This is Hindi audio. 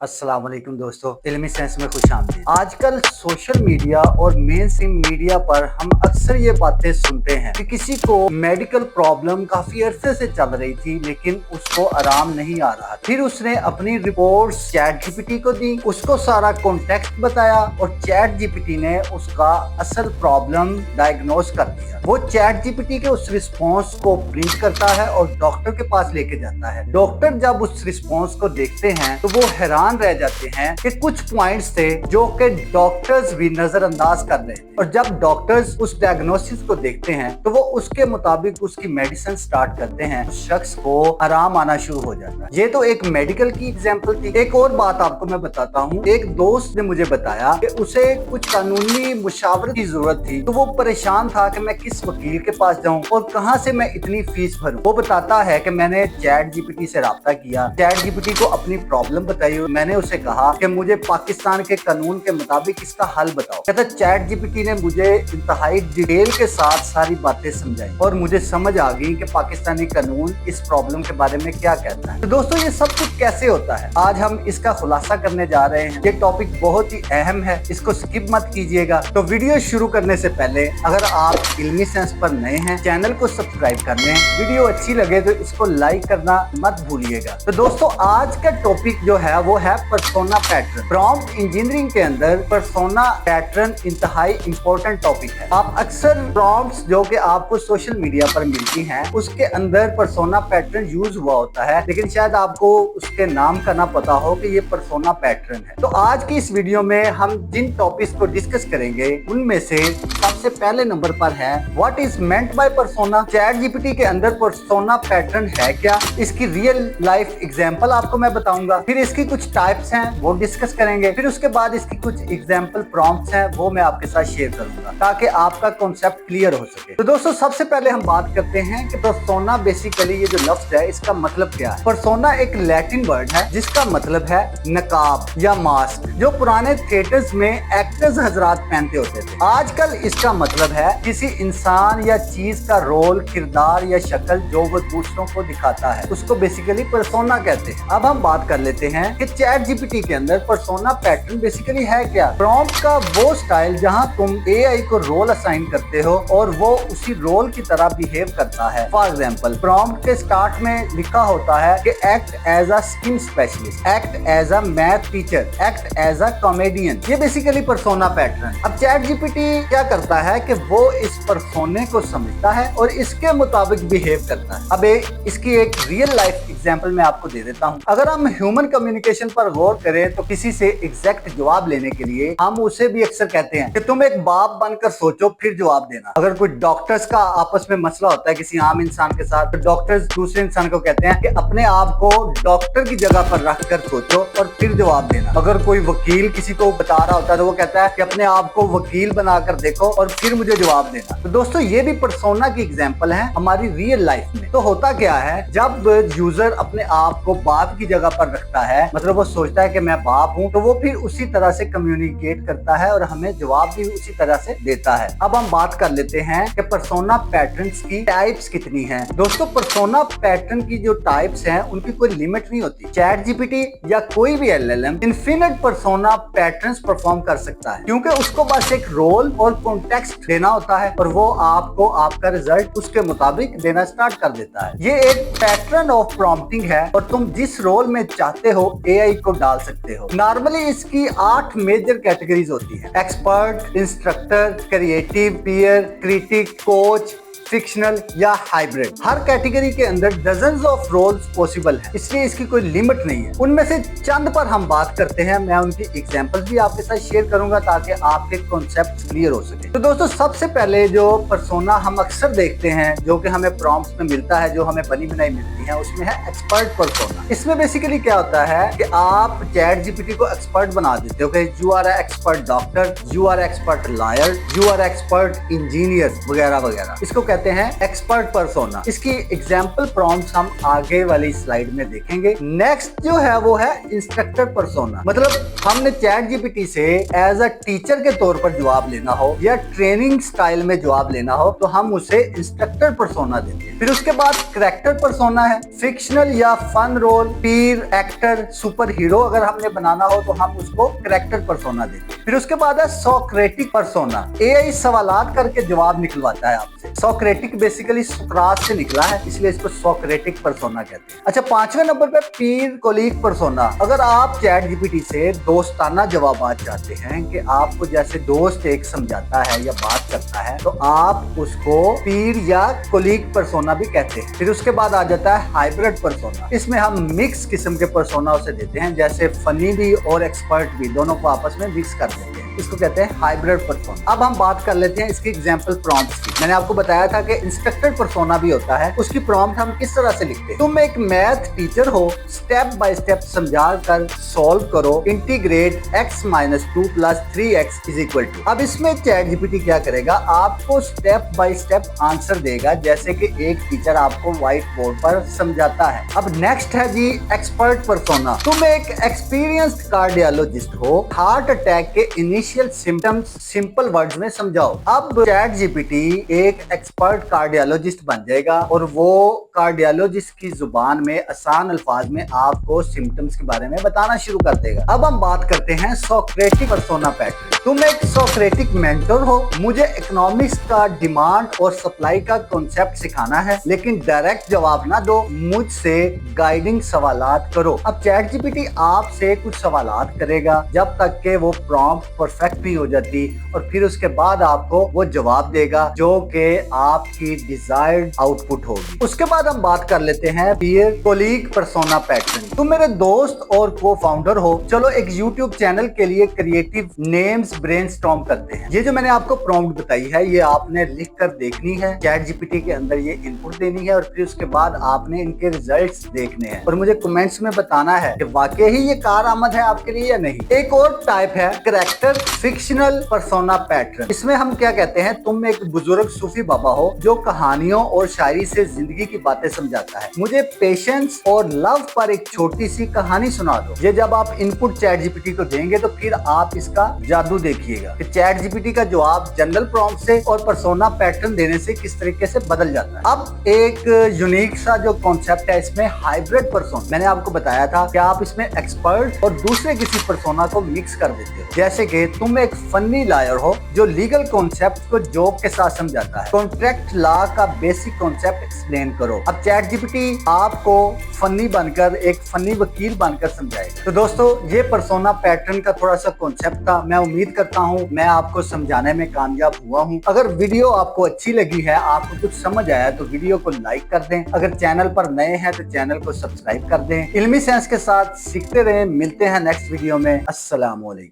अस्सलाम वालेकुम दोस्तों, इल्मी साइंस में खुशामदीद। आजकल सोशल मीडिया और मेन स्ट्रीम मीडिया पर हम अक्सर ये बातें सुनते हैं कि किसी को मेडिकल प्रॉब्लम काफी अरसे से चल रही थी लेकिन उसको आराम नहीं आ रहा। फिर उसने अपनी रिपोर्ट्स चैट जीपीटी को दी, उसको सारा कॉन्टेक्स्ट बताया और चैट जीपीटी ने उसका असल प्रॉब्लम डायग्नोस कर दिया। वो चैट जीपीटी के उस रिस्पॉन्स को प्रिंट करता है और डॉक्टर के पास लेके जाता है। डॉक्टर जब उस रिस्पॉन्स को देखते हैं तो वो हैरान रह जाते हैं कि कुछ पॉइंट्स थे जो कि डॉक्टर्स भी नजरअंदाज कर रहे हैं। और जब डॉक्टर्स उस डायग्नोसिस को देखते हैं तो वो उसके मुताबिक उसकी मेडिसिन स्टार्ट करते हैं। उस शख्स को आराम आना शुरू हो जाता है। ये तो एक मेडिकल की एग्जांपल थी। एक और बात आपको मैं बताता हूँ। एक दोस्त ने मुझे बताया कि उसे कुछ कानूनी मुशावरत की जरूरत थी, तो वो परेशान था कि मैं किस वकील के पास जाऊं और कहां से मैं इतनी फीस भरूं। वो बताता है कि मैंने चैट जीपीटी से राब्ता किया, चैट जीपीटी को अपनी प्रॉब्लम बताई। मैंने उसे कहा कि मुझे पाकिस्तान के कानून के मुताबिक इसका हल बताओ। कहता चैट जीपीटी ने मुझे इंतहाई डिटेल के साथ सारी बातें समझाई और मुझे समझ आ गई कि पाकिस्तानी कानून इस प्रॉब्लम के बारे में क्या कहता है। तो दोस्तों, ये सब कुछ कैसे होता है, आज हम इसका खुलासा करने जा रहे हैं। ये टॉपिक बहुत ही अहम है, इसको स्किप मत कीजिएगा। तो वीडियो शुरू करने से पहले अगर आप इल्मी साइंस पर नए हैं, चैनल को सब्सक्राइब कर लें। वीडियो अच्छी लगे तो इसको लाइक करना मत भूलिएगा। तो दोस्तों, आज का टॉपिक जो है वो है पर्सोना पैटर्न। प्रॉम्प्ट इंजीनियरिंग के अंदर पर्सोना पैटर्न इंतहाई इंपॉर्टेंट टॉपिक है। आप अक्सर प्रॉम्प्ट्स जो कि आपको सोशल मीडिया पर मिलती हैं उसके अंदर पर्सोना पैटर्न यूज हुआ होता है, लेकिन शायद आपको उसके नाम का ना पता हो कि ये पर्सोना पैटर्न है। तो आज की इस वीडियो में हम जिन टॉपिक्स को डिस्कस करेंगे उनमें से सबसे पहले नंबर पर है what is meant by persona. Chat GPT के अंदर पर्सोना पैटर्न है क्या, इसकी रियल लाइफ एग्जांपल आपको मैं बताऊंगा। फिर इसकी कुछ टाइप्स हैं वो डिस्कस करेंगे। फिर उसके बाद इसकी कुछ एग्जांपल प्रॉम्प्ट्स हैं वो मैं आपके साथ शेयर करूंगा ताकि आपका कॉन्सेप्ट क्लियर हो सके। तो दोस्तों, सबसे पहले हम बात करते हैं कि पर्सोना बेसिकली ये जो लफ्ज है इसका मतलब क्या है। पर्सोना एक लैटिन वर्ड है जिसका मतलब है नकाब या मास्क, जो पुराने थिएटर्स में एक्टर्स हजरात पहनते होते थे। आजकल इसका मतलब है किसी इंसान या चीज का रोल, किरदार या शक्ल जो वो दूसरों को दिखाता है, उसको बेसिकली पर्सोना कहते हैं। अब हम बात कर लेते हैं कि चैट जीपीटी के अंदर पर्सोना पैटर्न बेसिकली है क्या। प्रॉम्प्ट का वो स्टाइल जहां तुम एआई को रोल असाइन करते हो और वो उसी रोल की तरह बिहेव करता है। फॉर एग्जांपल, प्रॉम्प्ट के स्टार्ट में लिखा होता है कि act as a skin specialist, act as a math teacher, act as a comedian. ये बेसिकली पर्सोना पैटर्न। अब चैट जीपीटी क्या करता है कि वो इस पर्सोने को समझता है और इसके मुताबिक बिहेव करता है। अब इसकी एक रियल लाइफ एग्जांपल मैं आपको दे देता हूँ। अगर हम ह्यूमन कम्युनिकेशन पर गौर करें तो किसी से एग्जैक्ट जवाब लेने के लिए हम उसे भी अक्सर कहते हैं कि तुम एक बाप बनकर सोचो फिर जवाब देना। अगर कोई डॉक्टर्स का आपस में मसला होता है किसी आम इंसान के साथ, तो डॉक्टर्स दूसरे इंसान को कहते हैं कि अपने आप को डॉक्टर की जगह पर रखकर सोचो और फिर जवाब देना। अगर कोई वकील किसी को बता रहा होता है तो वो कहता है कि अपने आप को वकील बनाकर देखो और फिर मुझे जवाब देना। तो दोस्तों, ये भी पर्सोना की एग्जाम्पल है हमारी रियल लाइफ में। तो होता क्या है, जब यूजर अपने आप को बाप की जगह पर रखता है, मतलब वो सोचता है कि मैं बाप हूँ, तो वो फिर उसी तरह से कम्युनिकेट करता है और हमें जवाब भी उसी तरह से देता है। अब हम बात कर लेते हैं कि पर्सोना पैटर्न्स की टाइप्स कितनी हैं। दोस्तों, पर्सोना पैटर्न की जो टाइप्स हैं उनकी कोई लिमिट नहीं होती। चैट जीपीटी या कोई भी LLM infinite persona patterns perform कर सकता है, क्योंकि उसको बस एक रोल और कॉन्टेक्स्ट देना होता है और वो आपको आपका रिजल्ट उसके मुताबिक देना स्टार्ट कर देता है। ये एक पैटर्न ऑफ प्रॉम्प्टिंग है और तुम जिस रोल में चाहते हो एआई को डाल सकते हो। नॉर्मली इसकी 8 मेजर कैटेगरीज होती है: expert, instructor, creative, peer, critic, coach, fictional या हाइब्रिड। हर कैटेगरी के अंदर डजन्स ऑफ रोल्स पॉसिबल है, इसलिए इसकी कोई लिमिट नहीं है। उनमें से चंद पर हम बात करते हैं। मैं उनकी एग्जांपल्स भी आपके साथ शेयर करूंगा ताकि आपके कॉन्सेप्ट क्लियर हो सके। तो दोस्तों, सबसे पहले जो पर्सोना हम अक्सर देखते हैं जो कि हमें प्रॉम्प्ट्स में मिलता है, जो हमें बनी बनाई मिलती है, उसमें है एक्सपर्ट पर्सोना। इसमें बेसिकली क्या होता है कि आप चैट जीपीटी को एक्सपर्ट बना देते हो कि you are expert doctor, you are expert lawyer, you are expert engineer वगैरह वगैरह। इसको कहते हैं एक्सपर्ट पर्सोना। इसकी एग्जांपल प्रॉम्प्ट्स हम आगे वाली स्लाइड में देखेंगे। नेक्स्ट जो है वो है इंस्ट्रक्टर पर्सोना। मतलब हमने चैट जीपीटी से एज अ टीचर के तौर पर जवाब लेना हो या ट्रेनिंग स्टाइल में जवाब लेना हो तो हम उसे इंस्ट्रक्टर पर्सोना देते हैं। फिर उसके बाद करेक्टर पर्सोना है, फिक्शनल या फन रोल, पीर, एक्टर, सुपर हीरो अगर हमने बनाना हो तो हम उसको करेक्टर पर्सोना देते हैं। फिर उसके बाद है सोक्रेटिक पर्सोना, एआई सवालात करके जवाब निकलवाता है आपसे। सोक्रेटिक बेसिकली सुकरात से निकला है, इसलिए इसको सोक्रेटिक पर्सोना कहते हैं। अच्छा, 5वें नंबर पे पीर कोलीग पर्सोना। अगर आप चैट जीपीटी से दोस्ताना जवाब चाहते हैं कि आपको जैसे दोस्त एक समझाता है या बात करता है, तो आप उसको पीर या कोलीग पर्सोना भी कहते हैं। फिर उसके बाद आ जाता है हाइब्रिड पर्सोना। इसमें हम मिक्स किस्म के पर्सोना उसे देते हैं, जैसे फनी भी और एक्सपर्ट भी, दोनों को आपस में मिक्स कर देते हैं। इसको कहते हैं हाइब्रिड पर्सोना। अब हम बात कर लेते हैं इसकी एग्जांपल प्रॉम्प्ट्स की। मैंने आपको बताया था कि इंस्ट्रक्टेड पर्सोना भी होता है, उसकी प्रॉम्प्ट हम किस तरह से लिखते हैं। तुम एक मैथ टीचर हो, स्टेप बाय स्टेप समझा कर सॉल्व करो, इंटीग्रेट x - 2 + 3x = 2। अब इसमें चैट जीपीटी क्या करेगा, आपको स्टेप बाय स्टेप आंसर देगा, जैसे कि एक टीचर आपको व्हाइट बोर्ड पर समझाता है। अब नेक्स्ट है जी एक्सपर्ट पर्सोना। तुम एक एक्सपीरियंस्ड कार्डियोलॉजिस्ट हो, हार्ट अटैक के इनिशियल सिम्टम्स सिंपल वर्ड्स में समझाओ। अब चैट जीपीटी एक एक्सपर्ट कार्डियोलॉजिस्ट बन जाएगा और वो कार्डियोलॉजिस्ट की जुबान में आसान अल्फाज में आपको सिम्टम्स के बारे में बताना शुरू कर देगा। अब हम बात करते हैं सोक्रेटिक पर्सोना पैटर्न। तुम एक सोक्रेटिक मेंटर हो, मुझे इकोनॉमिक्स का डिमांड और सप्लाई का कॉन्सेप्ट सिखाना है, लेकिन डायरेक्ट जवाब ना दो, मुझसे गाइडिंग सवालात करो। अब चैट जीपीटी आपसे कुछ सवालात करेगा जब तक के वो प्रॉम्प्ट परफेक्ट नहीं हो जाती, और फिर उसके बाद आपको वो जवाब देगा जो कि आपकी डिजायर्ड आउटपुट होगी। उसके बाद हम बात कर लेते हैं पीयर कोलीग पर्सोना पैटर्न। तुम मेरे दोस्त और को फाउंडर हो, चलो एक यूट्यूब चैनल के लिए क्रिएटिव नेम्स ब्रेनस्टॉर्म करते हैं। ये जो मैंने आपको प्रॉम्प्ट बताई है, ये आपने लिख कर देखनी है, चैट जीपीटी के अंदर ये इनपुट देनी है, और फिर उसके बाद आपने इनके रिजल्ट्स देखने हैं और मुझे कमेंट्स में बताना है कि वाकई ही ये कारआमद है आपके लिए या नहीं। एक और टाइप है करेक्टर फिक्शनल पर्सोना पैटर्न। इसमें हम क्या कहते हैं, तुम एक बुजुर्ग सूफी बाबा हो जो कहानियों और शायरी से जिंदगी की बातें समझाता है, मुझे पेशेंस और लव पर एक छोटी सी कहानी सुना दो। ये जब आप इनपुट चैट जीपीटी को देंगे तो फिर आप इसका जादू देखिएगा कि चैट जीपीटी का जवाब जनरल प्रॉम्प्ट से और पर्सोना पैटर्न देने से किस तरीके से बदल जाता है। अब एक यूनिक सा जो कॉन्सेप्ट है इसमें हाइब्रिड पर्सोना। मैंने आपको बताया था कि आप इसमें एक्सपर्ट और दूसरे किसी पर्सोना को मिक्स कर देते हो, जैसे कि तुम एक फनी लॉयर हो जो लीगल कॉन्सेप्ट को जोक के साथ समझाता है, कॉन्ट्रैक्ट लॉ का बेसिक कॉन्सेप्ट एक्सप्लेन करो। अब चैट जीपीटी आपको फनी बनकर एक फनी वकील बनकर समझाएगा। तो दोस्तों, ये पर्सोना पैटर्न का थोड़ा सा कॉन्सेप्ट था। मैं उम्मीद करता हूँ मैं आपको समझाने में कामयाब हुआ हूँ। अगर वीडियो आपको अच्छी लगी है, आपको कुछ समझ आया, तो वीडियो को लाइक कर दें। अगर चैनल पर नए हैं तो चैनल को सब्सक्राइब कर दें। इल्मी साइंस के साथ सीखते रहें। मिलते हैं नेक्स्ट वीडियो में। अस्सलाम वालेकुम।